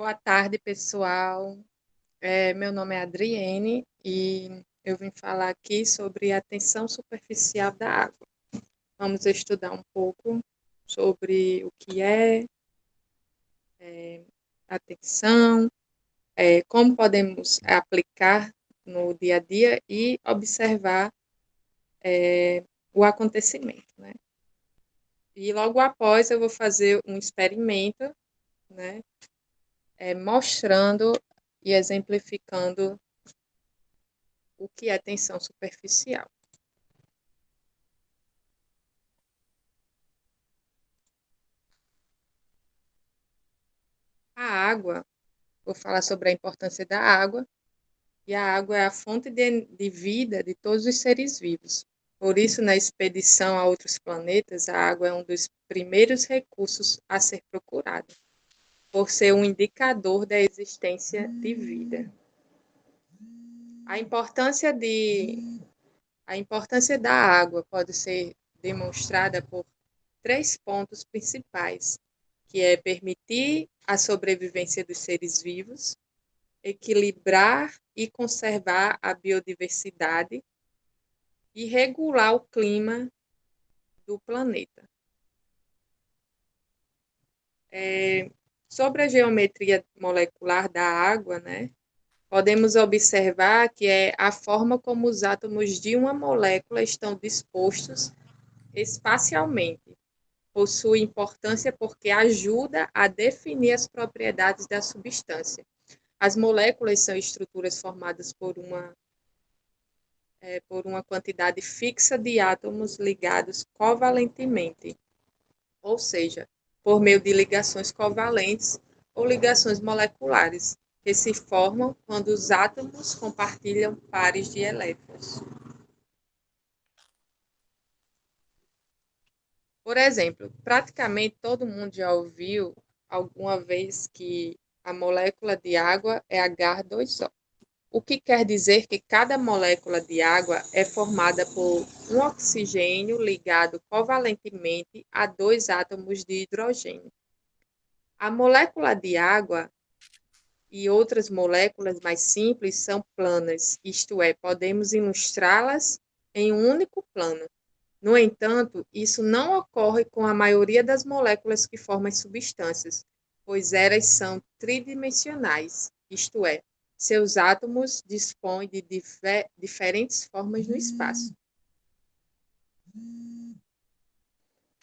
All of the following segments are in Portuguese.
Boa tarde, pessoal. Meu nome é Adriene e eu vim falar aqui sobre a tensão superficial da água. Vamos estudar um pouco sobre o que é a tensão, como podemos aplicar no dia a dia e observar o acontecimento, né? E logo após eu vou fazer um experimento, né, mostrando e exemplificando o que é tensão superficial. A água, vou falar sobre a importância da água, e a água é a fonte de vida de todos os seres vivos. Por isso, na expedição a outros planetas, a água é um dos primeiros recursos a ser procurado, por ser um indicador da existência de vida. A importância, a importância da água pode ser demonstrada por três pontos principais, que é permitir a sobrevivência dos seres vivos, equilibrar e conservar a biodiversidade e regular o clima do planeta. Sobre a geometria molecular da água, né, podemos observar que é a forma como os átomos de uma molécula estão dispostos espacialmente. Possui importância porque ajuda a definir as propriedades da substância. As moléculas são estruturas formadas por uma quantidade fixa de átomos ligados covalentemente, ou seja, por meio de ligações covalentes ou ligações moleculares, que se formam quando os átomos compartilham pares de elétrons. Por exemplo, praticamente todo mundo já ouviu alguma vez que a molécula de água é H2O. O que quer dizer que cada molécula de água é formada por um oxigênio ligado covalentemente a dois átomos de hidrogênio. A molécula de água e outras moléculas mais simples são planas, isto é, podemos ilustrá-las em um único plano. No entanto, isso não ocorre com a maioria das moléculas que formam as substâncias, pois elas são tridimensionais, isto é, seus átomos dispõem de diferentes formas no espaço.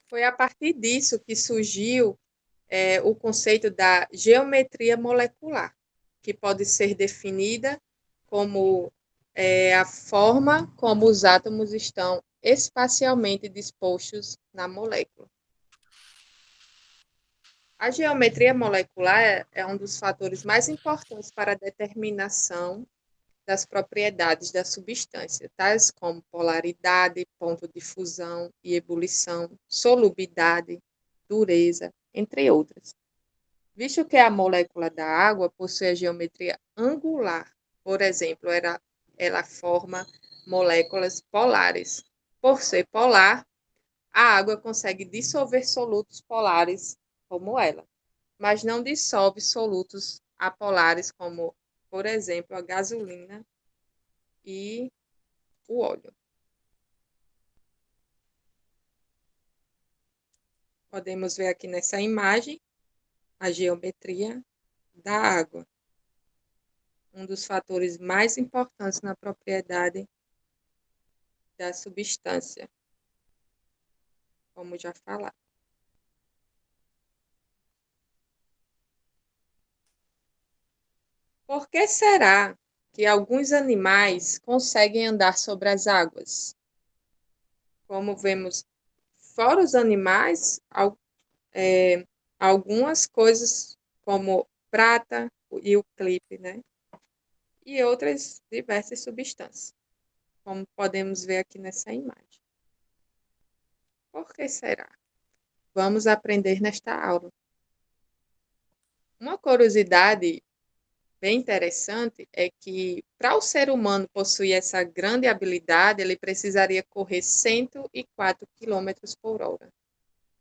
Foi a partir disso que surgiu o conceito da geometria molecular, que pode ser definida como a forma como os átomos estão espacialmente dispostos na molécula. A geometria molecular é um dos fatores mais importantes para a determinação das propriedades da substância, tais como polaridade, ponto de fusão e ebulição, solubilidade, dureza, entre outras. Visto que a molécula da água possui a geometria angular, por exemplo, ela forma moléculas polares. Por ser polar, a água consegue dissolver solutos polares como ela, mas não dissolve solutos apolares como, por exemplo, a gasolina e o óleo. Podemos ver aqui nessa imagem a geometria da água, um dos fatores mais importantes na propriedade da substância, como já falado. Por que será que alguns animais conseguem andar sobre as águas? Como vemos, fora os animais, algumas coisas como prata e o clipe, né? E outras diversas substâncias, como podemos ver aqui nessa imagem. Por que será? Vamos aprender nesta aula. Uma curiosidade bem interessante é que, para o ser humano possuir essa grande habilidade, ele precisaria correr 104 km por hora.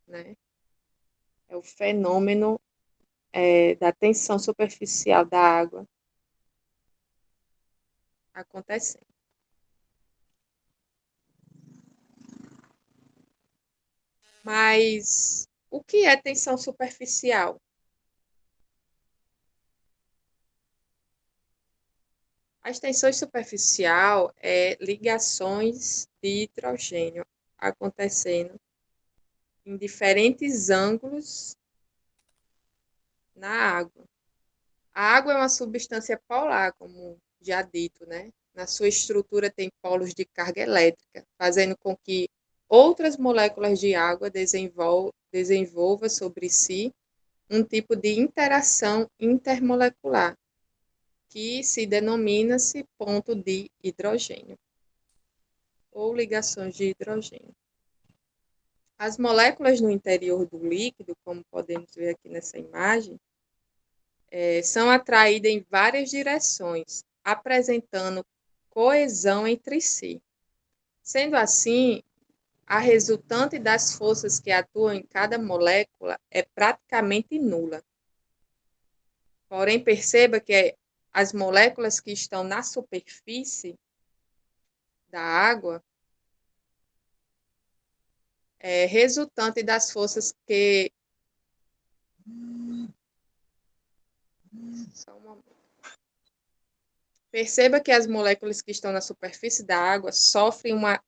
Né? É o fenômeno da tensão superficial da água acontecendo. Mas o que é tensão superficial? A tensão superficial é ligações de hidrogênio acontecendo em diferentes ângulos na água. A água é uma substância polar, como já dito, né? Na sua estrutura tem polos de carga elétrica, fazendo com que outras moléculas de água desenvolvam sobre si um tipo de interação intermolecular, que se denomina-se ponto de hidrogênio, ou ligações de hidrogênio. As moléculas no interior do líquido, como podemos ver aqui nessa imagem, são atraídas em várias direções, apresentando coesão entre si. Sendo assim, a resultante das forças que atuam em cada molécula é praticamente nula. Porém, perceba que as moléculas que estão na superfície da água resultante das forças que. Só um momento. Perceba que as moléculas que estão na superfície da água sofrem uma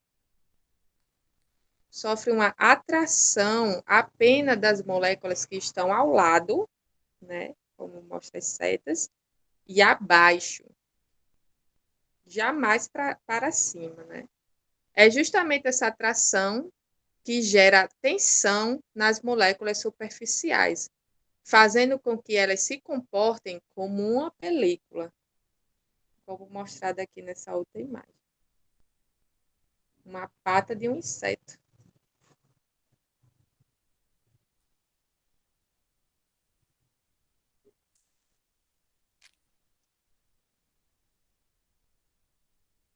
atração apenas das moléculas que estão ao lado, né, como mostra as setas, e abaixo, jamais para cima, né? É justamente essa atração que gera tensão nas moléculas superficiais, fazendo com que elas se comportem como uma película, como mostrado aqui nessa outra imagem. Uma pata de um inseto.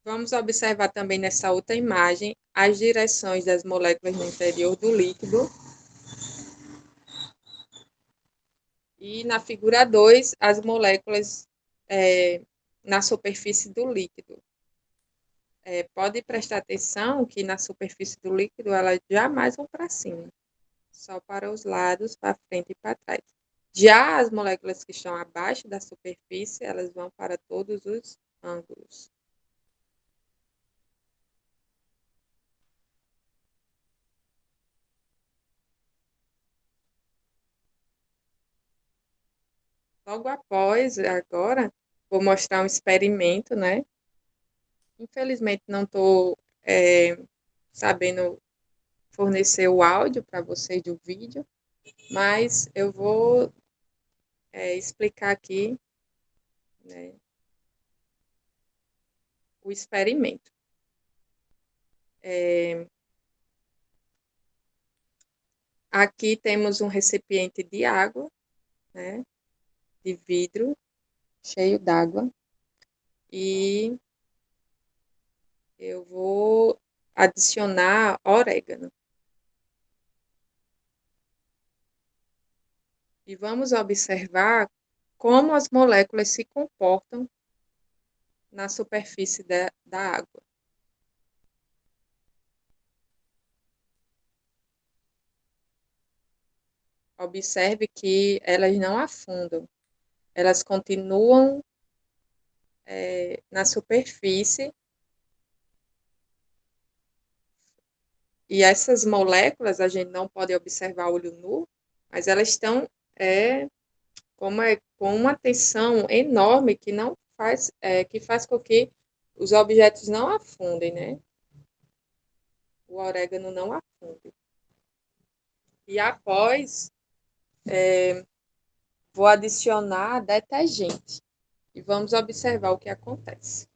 Vamos observar também nessa outra imagem as direções das moléculas no interior do líquido. E na figura 2, as moléculas na superfície do líquido. Pode prestar atenção que na superfície do líquido elas jamais vão para cima, só para os lados, para frente e para trás. Já as moléculas que estão abaixo da superfície, elas vão para todos os ângulos. Logo após, agora, vou mostrar um experimento, né? Infelizmente, não estou sabendo fornecer o áudio para vocês do vídeo, mas eu vou explicar aqui, né, o experimento. Aqui temos um recipiente de água, né, de vidro, cheio d'água, e eu vou adicionar orégano. E vamos observar como as moléculas se comportam na superfície da água. Observe que elas não afundam, elas continuam na superfície. E essas moléculas a gente não pode observar a olho nu, mas elas estão com uma tensão enorme que não faz, que faz com que os objetos não afundem, né? O orégano não afunde. E após, vou adicionar detergente e vamos observar o que acontece.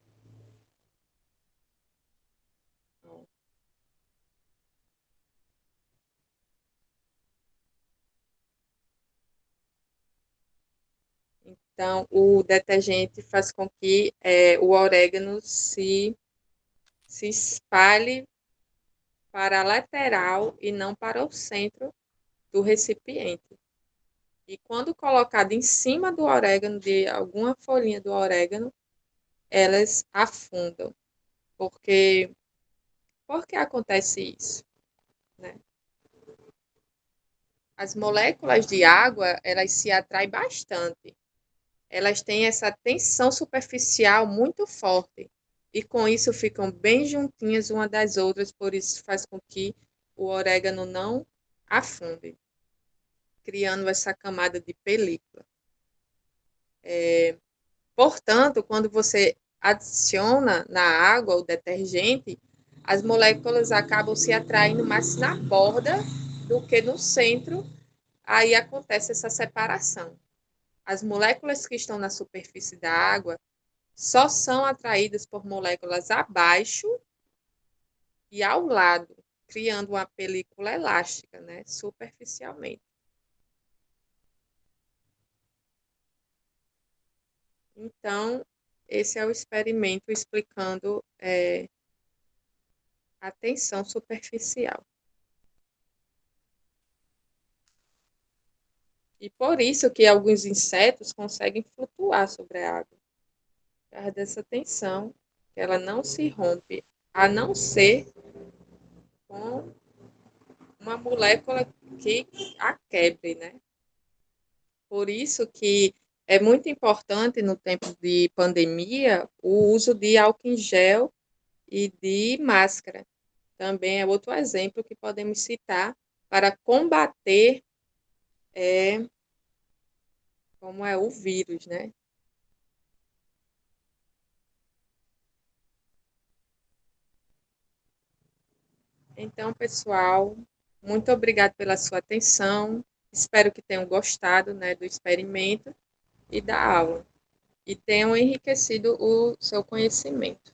Então, o detergente faz com que o orégano se espalhe para a lateral e não para o centro do recipiente. E quando colocado em cima do orégano, de alguma folhinha do orégano, elas afundam. Porque, por que acontece isso? Né? As moléculas de água, elas se atraem bastante. Elas têm essa tensão superficial muito forte. E com isso ficam bem juntinhas uma das outras, por isso faz com que o orégano não afunde, criando essa camada de película. Portanto, quando você adiciona na água o detergente, as moléculas acabam se atraindo mais na borda do que no centro, aí acontece essa separação. As moléculas que estão na superfície da água só são atraídas por moléculas abaixo e ao lado, criando uma película elástica, né, superficialmente. Então, esse é o experimento explicando a tensão superficial. E por isso que alguns insetos conseguem flutuar sobre a água, por causa dessa tensão, que ela não se rompe, a não ser com uma molécula que a quebre, né? Por isso que é muito importante no tempo de pandemia o uso de álcool em gel e de máscara. Também é outro exemplo que podemos citar para combater como é o vírus, né? Então, pessoal, muito obrigado pela sua atenção. Espero que tenham gostado, né, do experimento e da aula e tenham enriquecido o seu conhecimento.